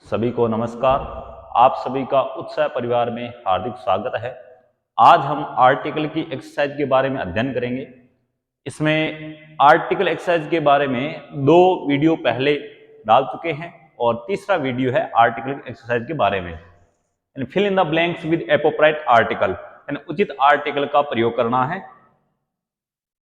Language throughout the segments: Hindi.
सभी को नमस्कार। आप सभी का उत्साह परिवार में हार्दिक स्वागत है। आज हम आर्टिकल की एक्सरसाइज के बारे में अध्ययन करेंगे। इसमें आर्टिकल एक्सरसाइज के बारे में 2 वीडियो पहले डाल चुके हैं और तीसरा वीडियो है आर्टिकल एक्सरसाइज के बारे में। Fill in the blanks with appropriate article, यानी उचित आर्टिकल का प्रयोग करना है।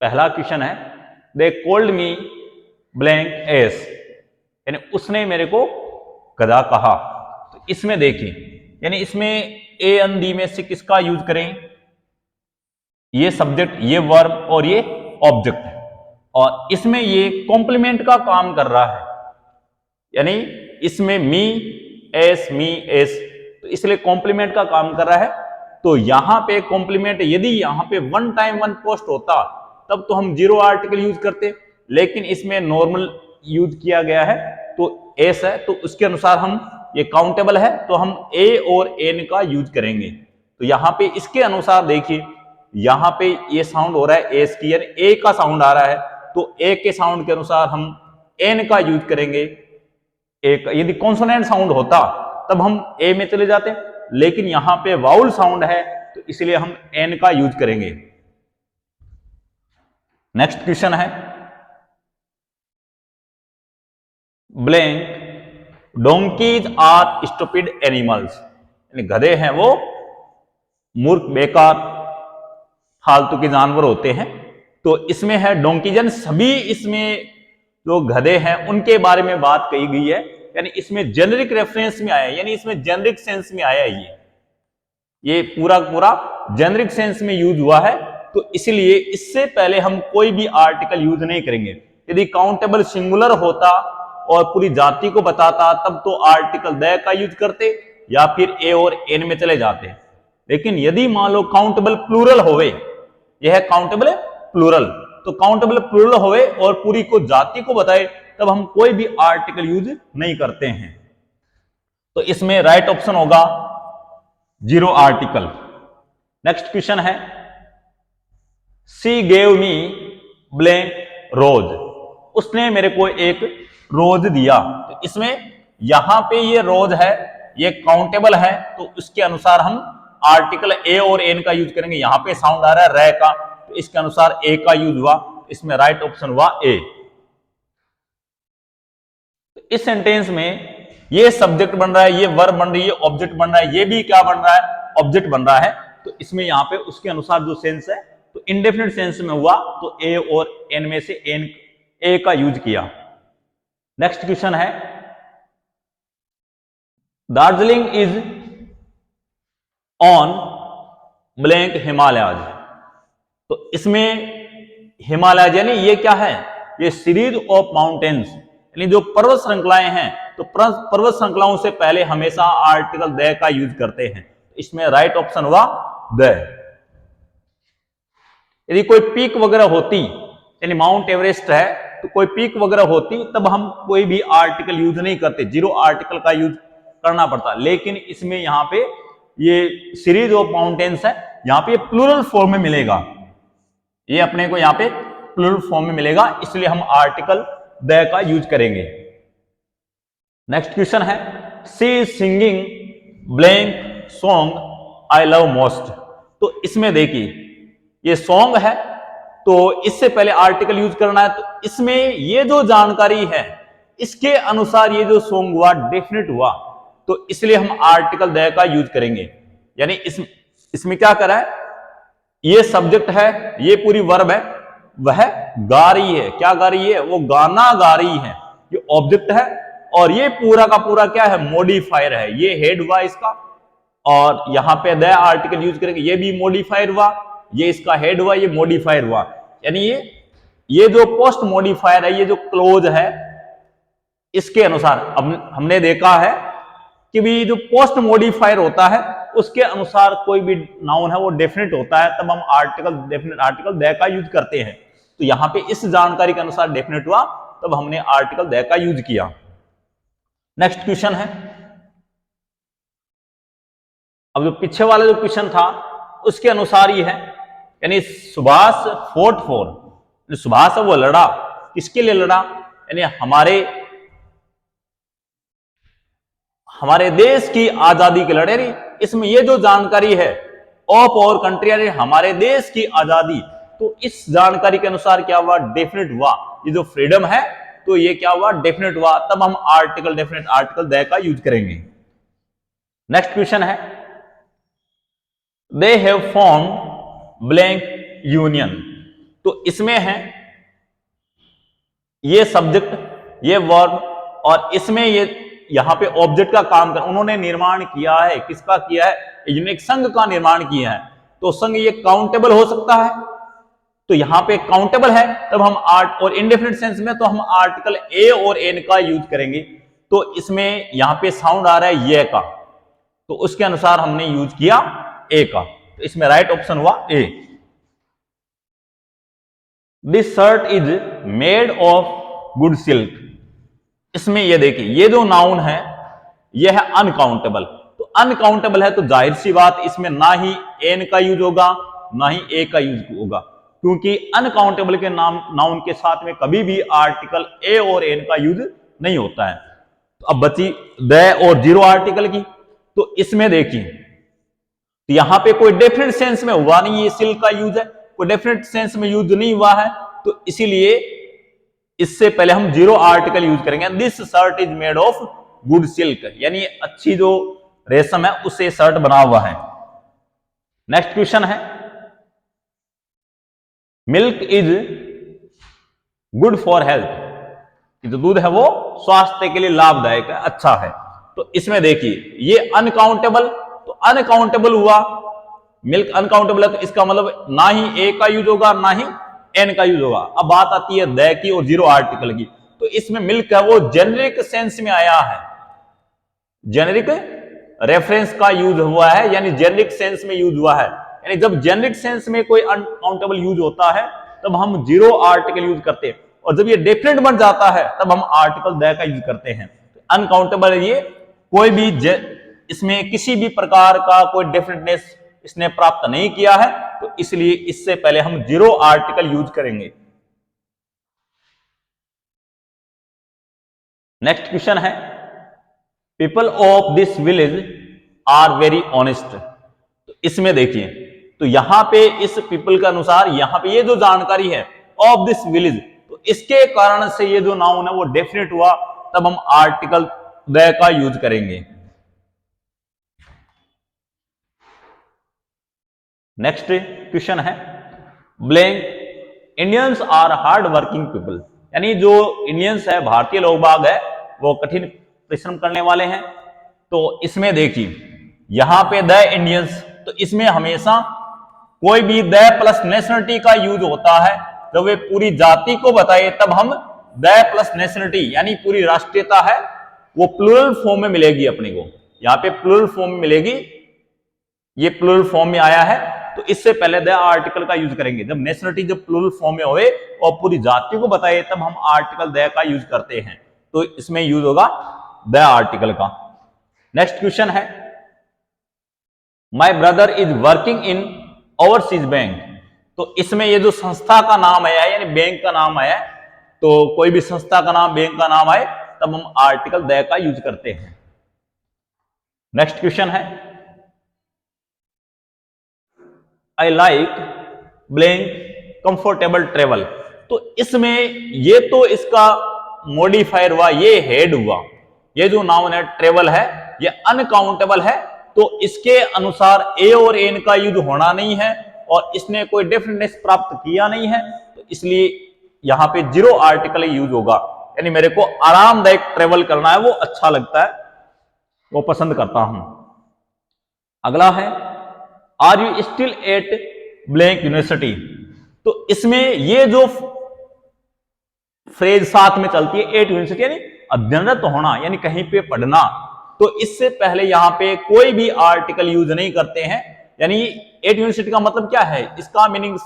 पहला क्वेश्चन है, they called me blank S, यानी उसने मेरे को गधा कहा। तो इसमें देखिए, यानी इसमें ए एन डी में से किसका यूज करें? ये सब्जेक्ट, ये वर्ब और ये ऑब्जेक्ट है, और इसमें ये कॉम्प्लीमेंट का काम कर रहा है, यानी इसमें मी एस, तो इसलिए कॉम्प्लीमेंट का काम कर रहा है। तो यहां पे कॉम्प्लीमेंट, यदि यहां पे वन टाइम वन पोस्ट होता तब तो हम 0 आर्टिकल यूज करते, लेकिन इसमें नॉर्मल यूज किया गया है तो एस है, तो उसके अनुसार हम, ये काउंटेबल है तो हम ए और एन का यूज करेंगे। तो यहां पे इसके अनुसार देखिए, यहां पे ये साउंड हो रहा है एस की, यानी ए का साउंड आ रहा है, तो ए के साउंड के अनुसार हम एन का यूज करेंगे। एक यदि कॉन्सोनेंट साउंड होता तब हम ए में चले जाते, लेकिन यहां पे वाउल साउंड है तो इसलिए हम एन का यूज करेंगे। नेक्स्ट क्वेश्चन है, blank donkeys are stupid animals, यानी गधे हैं वो मूर्ख, बेकार, फालतू के जानवर होते हैं। तो इसमें है डोंकीजन, सभी इसमें जो गधे हैं उनके बारे में बात कही गई है, यानी इसमें जेनरिक रेफरेंस में आया है, यानी इसमें जेनरिक सेंस में आया है, ये पूरा जेनरिक सेंस में यूज हुआ है। तो इसलिए इससे पहले हम कोई भी आर्टिकल यूज नहीं करेंगे। यदि काउंटेबल सिंगुलर होता और पूरी जाति को बताता तब तो आर्टिकल द का यूज करते या फिर ए और एन में चले जाते। लेकिन यदि मान लो काउंटेबल प्लूरल होवे, यह है काउंटेबल प्लूरल, तो काउंटेबल प्लूरल होवे और पूरी को जाति को बताए तब हम कोई भी आर्टिकल यूज नहीं करते हैं। तो इसमें राइट ऑप्शन होगा 0 आर्टिकल। नेक्स्ट क्वेश्चन है, सी गेव मी ब्लैंक रोज, उसने मेरे को एक रोज दिया। तो इसमें यहां पे ये रोज है, ये काउंटेबल है, तो उसके अनुसार हम आर्टिकल ए और एन का यूज करेंगे। यहां पे साउंड आ रहा है रे का, तो इसके अनुसार ए का यूज हुआ, इसमें राइट ऑप्शन हुआ ए। तो इस सेंटेंस में ये सब्जेक्ट बन रहा है, ये वर्ब बन रही है, ऑब्जेक्ट बन रहा है, ये भी क्या बन रहा है? ऑब्जेक्ट बन रहा है। तो इसमें यहां पे उसके अनुसार जो सेंस है, तो इंडेफिनिट सेंस में हुआ तो ए और एन में से एन, ए का यूज किया। नेक्स्ट क्वेश्चन है, Darjeeling is on blank Himalayas. तो इसमें हिमालय, यानी ये क्या है? ये सीरीज ऑफ माउंटेन्स, यानी जो पर्वत श्रृंखलाएं हैं, तो पर्वत श्रृंखलाओं से पहले हमेशा आर्टिकल द का यूज करते हैं। इसमें राइट ऑप्शन हुआ द। यदि कोई पीक वगैरह होती, यानी माउंट एवरेस्ट है, तो कोई पीक वगैरह होती तब हम कोई भी आर्टिकल यूज नहीं करते, 0 आर्टिकल का यूज करना पड़ता। लेकिन इसमें यहां पे ये सीरीज ऑफ माउंटेन्स है, यहां पे प्लूरल फॉर्म में मिलेगा, ये अपने को यहां पे प्लूरल फॉर्म में मिलेगा, इसलिए हम आर्टिकल द का यूज करेंगे। नेक्स्ट क्वेश्चन है, she singing blank song I love most. तो इसमें देखिए, ये सॉन्ग है तो इससे पहले आर्टिकल यूज करना है, तो इसमें ये जो जानकारी है इसके अनुसार ये जो सॉन्ग हुआ डेफिनेट हुआ, तो इसलिए हम आर्टिकल द का यूज करेंगे। यानी इसमें क्या करा है, ये सब्जेक्ट है, ये पूरी वर्ब है, वह गा रही है, क्या गा रही है? वो गाना गा रही है, ये ऑब्जेक्ट है, और ये पूरा का पूरा क्या है? मॉडिफायर है, ये हेड हुआ इसका, और यहां पे द आर्टिकल यूज करेंगे, ये भी मॉडिफायर हुआ, ये इसका हेड हुआ, ये मॉडिफायर हुआ। यानी ये जो पोस्ट मॉडिफायर है, ये जो क्लोज है, इसके अनुसार अब हमने देखा है कि भी जो पोस्ट मॉडिफायर होता है उसके अनुसार कोई भी नाउन है वो डेफिनेट होता है, तब हम आर्टिकल डेफिनेट आर्टिकल द का यूज करते हैं। तो यहां पे इस जानकारी के अनुसार डेफिनेट हुआ, तब हमने आर्टिकल द का यूज किया। नेक्स्ट क्वेश्चन है, अब जो पीछे वाला जो क्वेश्चन था उसके अनुसार ही है, यानी सुभाष फोर्ट फॉर, सुभाष है वो लड़ा, किसके लिए लड़ा? यानी हमारे हमारे देश की आजादी के लड़े रही, इसमें ये जो जानकारी है ऑफ और कंट्री, यानी हमारे देश की आजादी, तो इस जानकारी के अनुसार क्या हुआ, डेफिनेट हुआ। ये जो फ्रीडम है तो ये क्या हुआ, डेफिनेट हुआ। तब हम आर्टिकल, डेफिनेट आर्टिकल द का यूज करेंगे। नेक्स्ट क्वेश्चन है, they have formed blank union. तो इसमें है ये सब्जेक्ट, ये वर्ब, और इसमें ये यहां पे ऑब्जेक्ट का काम कर, उन्होंने निर्माण किया है, किसका किया है, यूनिक संघ का निर्माण किया है। तो संघ ये काउंटेबल हो सकता है, तो यहां पे काउंटेबल है, तब हम आर्ट, और इनडेफिनिट सेंस में तो हम आर्टिकल ए और एन का यूज करेंगे। तो इसमें यहां पे साउंड आ रहा है ये का, तो उसके अनुसार हमने यूज किया ए का, तो इसमें राइट ऑप्शन हुआ A. This shirt is made of good silk. इसमें ये देखिए, ये जो नाउन है ये है अनकाउंटेबल, तो अनकाउंटेबल है तो जाहिर सी बात इसमें ना ही एन का यूज होगा ना ही ए का यूज होगा, क्योंकि अनकाउंटेबल के नाउन के साथ में कभी भी आर्टिकल ए और एन का यूज नहीं होता है। तो अब बची द और जीरो आर्टिकल की, तो इसमें देखिए तो यहां पे कोई डेफिनेट सेंस में हुआ नहीं, ये सिल्क का यूज है, कोई डेफिनेट सेंस में यूज नहीं हुआ है, तो इसीलिए इससे पहले हम जीरो आर्टिकल यूज करेंगे। This shirt is made of good silk, यानी अच्छी जो रेशम है उससे शर्ट बना हुआ है। नेक्स्ट क्वेश्चन है, milk is good for health. जो दूध है वो स्वास्थ्य के लिए लाभदायक है, अच्छा है। तो इसमें देखिए ये अनकाउंटेबल, तो अनकाउंटेबल हुआ, मिल्क अनकाउंटेबल है, तो इसका मतलब ना ही ए का यूज होगा ना ही एन का यूज होगा। अब बात आती है द की और जीरो आर्टिकल की, तो इसमें मिल्क है वो जेनेरिक सेंस में आया है, जेनेरिक रेफरेंस का यूज हुआ है, यानी जेनेरिक सेंस में यूज हुआ है। यानी जब जेनेरिक सेंस में कोई अनकाउंटेबल यूज होता है तब हम जीरो आर्टिकल यूज करते हैं, और जब ये डेफिनेट बन जाता है तब हम आर्टिकल द का यूज करते हैं। अनकाउंटेबल ये कोई भी इसमें किसी भी प्रकार का कोई डेफिनेटनेस इसने प्राप्त नहीं किया है, तो इसलिए इससे पहले हम जीरो आर्टिकल यूज करेंगे। नेक्स्ट क्वेश्चन है, people of this village are very honest. तो इसमें देखिए, तो यहां पे इस पीपल के अनुसार यहां पे ये जो जानकारी है ऑफ दिस विलेज, तो इसके कारण से ये जो नाउन है वो डेफिनेट हुआ, तब हम आर्टिकल द का यूज करेंगे। नेक्स्ट क्वेश्चन है, blank Indians are hard working people. यानी जो इंडियंस है, भारतीय लोग बाग है, वो कठिन परिश्रम करने वाले हैं। तो इसमें देखिए यहां पे द इंडियंस, तो इसमें हमेशा कोई भी द प्लस नेशनलिटी का यूज होता है, जब वे पूरी जाति को बताए तब हम द प्लस नेशनलिटी, यानी पूरी राष्ट्रीयता है वो प्लूरल फॉर्म में मिलेगी अपने को, यहां पे प्लूरल फॉर्म में मिलेगी, ये प्लूरल फॉर्म में आया है, तो इससे पहले द आर्टिकल का यूज करेंगे। जब नेशनलिटी जब प्लूरल फॉर्म में होए और पूरी जाति को बताए तब हम आर्टिकल द का यूज करते हैं, तो इसमें यूज होगा द आर्टिकल का। नेक्स्ट क्वेश्चन है, my brother is working in overseas bank. तो इसमें ये जो संस्था का नाम आया है, यानी बैंक का नाम आया है, तो कोई भी संस्था का नाम, बैंक का नाम आए तब हम आर्टिकल द का यूज करते हैं। नेक्स्ट क्वेश्चन है, I like blank comfortable travel. तो इसमें ये तो इसका मॉडिफायर हुआ, ये हेड हुआ, ये जो नाउन है ट्रेवल है ये अनकाउंटेबल है, तो इसके अनुसार ए और एन का यूज होना नहीं है, और इसने कोई डेफिनेटनेस प्राप्त किया नहीं है, तो इसलिए यहां पे जीरो आर्टिकल यूज होगा। यानी मेरे को आरामदायक ट्रेवल करना है, वो अच्छा लगता है, वो पसंद करता हूं। अगला है, are you still at blank university. तो इसमें ये जो फ्रेज साथ में चलती है एट यूनिवर्सिटी, यानी अध्ययनरत होना, यानी कहीं पे पढ़ना, तो इससे पहले यहां पे कोई भी आर्टिकल यूज नहीं करते हैं। यानी एट यूनिवर्सिटी का मतलब क्या है, इसका मीनिंग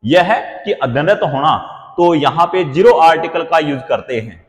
यह है कि अध्ययनरत होना, तो यहां पे जीरो आर्टिकल का यूज करते हैं।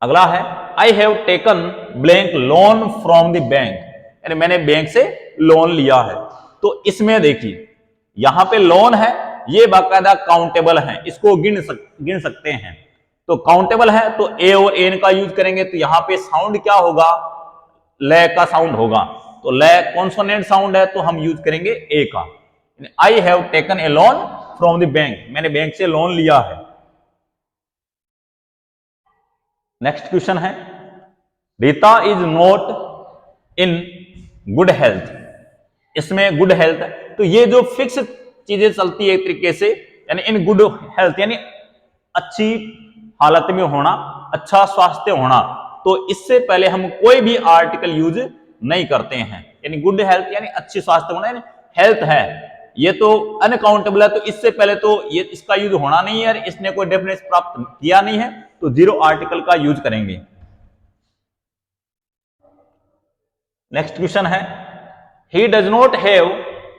अगला है, I have taken blank loan from the bank. यानी मैंने बैंक से लोन लिया है। तो इसमें देखिए यहां पे लोन है, ये बाकायदा काउंटेबल है, इसको गिन सकते हैं। तो काउंटेबल है तो ए और एन का यूज करेंगे। तो यहां पे साउंड क्या होगा, ले का साउंड होगा। तो ले कॉन्सोनेंट साउंड है तो हम यूज करेंगे ए का। I have taken a loan from the bank, मैंने बैंक से लोन लिया है। नेक्स्ट क्वेश्चन है, Rita is not in good health. इसमें गुड हेल्थ है तो ये जो फिक्स चीजें चलती है एक तरीके से, यानी इन गुड हेल्थ यानी अच्छी हालत में होना, अच्छा स्वास्थ्य होना। तो इससे पहले हम कोई भी आर्टिकल यूज नहीं करते हैं। यानी गुड हेल्थ यानी अच्छी स्वास्थ्य होना, यानी हेल्थ है, ये तो अनकाउंटेबल है। तो इससे पहले तो ये इसका यूज होना नहीं है, इसने कोई डेफिनेशन प्राप्त किया नहीं है, तो जीरो आर्टिकल का यूज करेंगे। नेक्स्ट क्वेश्चन है, he does not have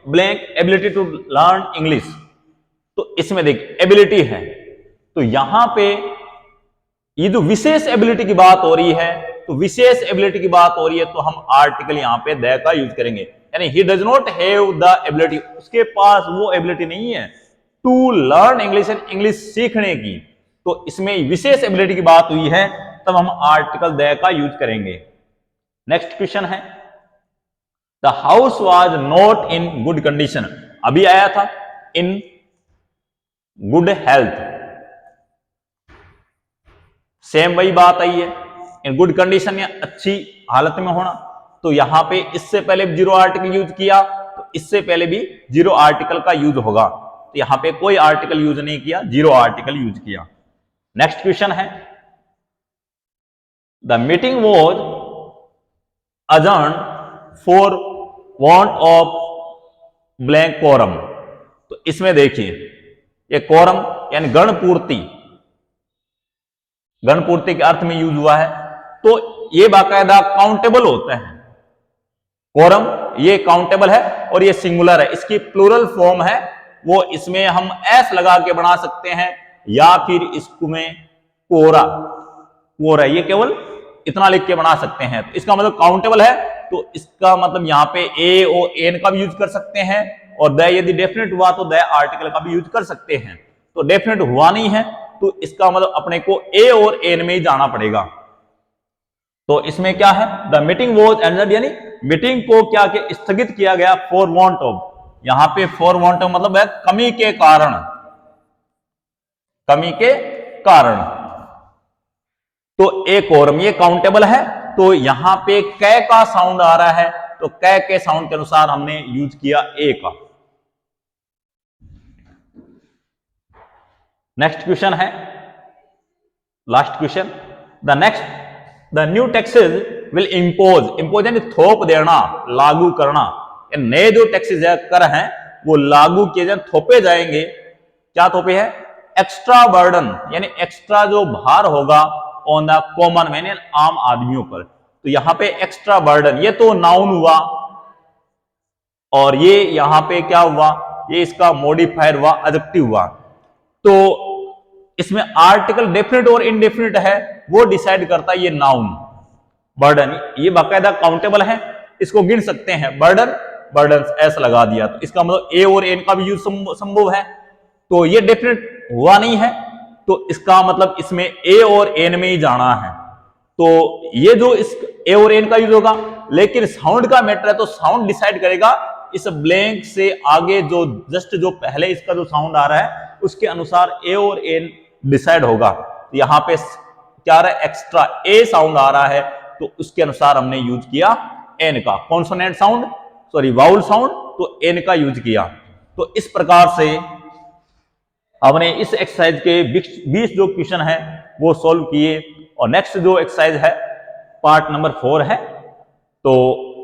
blank ability to learn English. तो इसमें देख एबिलिटी है, तो यहां पे ये जो विशेष एबिलिटी की बात हो रही है, तो विशेष एबिलिटी की बात हो रही है तो हम आर्टिकल यहां पे द का यूज करेंगे। यानी ही does not have the ability, उसके पास वो एबिलिटी नहीं है टू लर्न इंग्लिश, इंग्लिश सीखने की। तो इसमें विशेष एबिलिटी की बात हुई है, तब हम आर्टिकल द का यूज करेंगे। नेक्स्ट क्वेश्चन है, the house was not in good condition. अभी आया था इन गुड हेल्थ, सेम वही बात आई है, इन गुड कंडीशन या अच्छी हालत में होना। तो यहां पे इससे पहले भी जीरो आर्टिकल यूज किया, तो इससे पहले भी जीरो आर्टिकल का यूज होगा। तो यहां पे कोई आर्टिकल यूज नहीं किया, जीरो आर्टिकल यूज किया। नेक्स्ट क्वेश्चन है, the meeting was adjourn for want of blank quorum. तो इसमें देखिए ये कोरम यानी गणपूर्ति, गणपूर्ति के अर्थ में यूज हुआ है। तो ये बाकायदा काउंटेबल होता है, कोरम ये काउंटेबल है और ये सिंगुलर है। इसकी प्लूरल फॉर्म है, वो इसमें हम एस लगा के बना सकते हैं या फिर इसमें कोरा, कोरा ये केवल इतना लिख के बना सकते हैं। तो इसका मतलब काउंटेबल है, तो इसका मतलब यहां पे ए और एन का भी यूज कर सकते हैं, और द यदि डेफिनेट हुआ तो द आर्टिकल का भी यूज कर सकते हैं। तो डेफिनेट हुआ नहीं है तो इसका मतलब अपने को ए और एन में ही जाना पड़ेगा। तो इसमें क्या है, द मीटिंग वॉज एंडेड, यानी मीटिंग को क्या के स्थगित किया गया फॉर वांट ऑफ। यहां पे फॉर वांट ऑफ मतलब है कमी के कारण, कमी के कारण। तो ए कोरम ये काउंटेबल है, तो यहां पे कै का साउंड आ रहा है, तो कै के साउंड के अनुसार हमने यूज किया ए का। नेक्स्ट क्वेश्चन है, last question, the new taxes will impose, impose यानी थोप देना, लागू करना। नए जो टैक्सेस है, कर हैं, वो लागू किए जाए, थोपे जाएंगे। क्या थोपे है, एक्स्ट्रा बर्डन यानी एक्स्ट्रा जो भार होगा ऑन द कॉमन मैन, आम आदमियों पर। तो यहां पे एक्स्ट्रा बर्डन ये तो नाउन हुआ, और ये यहां पे क्या हुआ, ये इसका मॉडिफायर हुआ, एडजेक्टिव हुआ। तो इसमें आर्टिकल डेफिनेट और इनडेफिनेट है, वो डिसाइड करता है ये नाउन। बर्डन ये बाकायदा काउंटेबल है, इसको गिन सकते हैं। बर्डन, बर्डन ऐसा लगा दिया, तो इसका मतलब ए और एन का भी यूज संभव है। तो ये डेफिनेट हुआ नहीं है, तो इसका मतलब इसमें ए और एन में ही जाना है। तो ये जो इस ए और एन का यूज होगा, लेकिन साउंड का मैटर है, तो साउंड डिसाइड करेगा इस ब्लैंक से आगे जो जस्ट जो पहले इसका जो साउंड आ रहा है उसके अनुसार ए और एन डिसाइड होगा। तो यहां पे क्या रहा है, एक्स्ट्रा ए साउंड आ रहा है, तो उसके अनुसार हमने यूज किया एन का। Consonant sound, sorry vowel sound, तो एन का यूज किया। तो इस प्रकार से हमने इस एक्सरसाइज के 20 जो क्वेश्चन है वो सॉल्व किए। और नेक्स्ट जो एक्सरसाइज है पार्ट नंबर 4 है, तो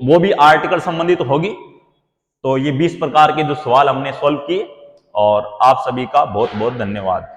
वो भी आर्टिकल संबंधित होगी। तो ये 20 प्रकार के जो सवाल हमने सॉल्व किए, और आप सभी का बहुत बहुत धन्यवाद।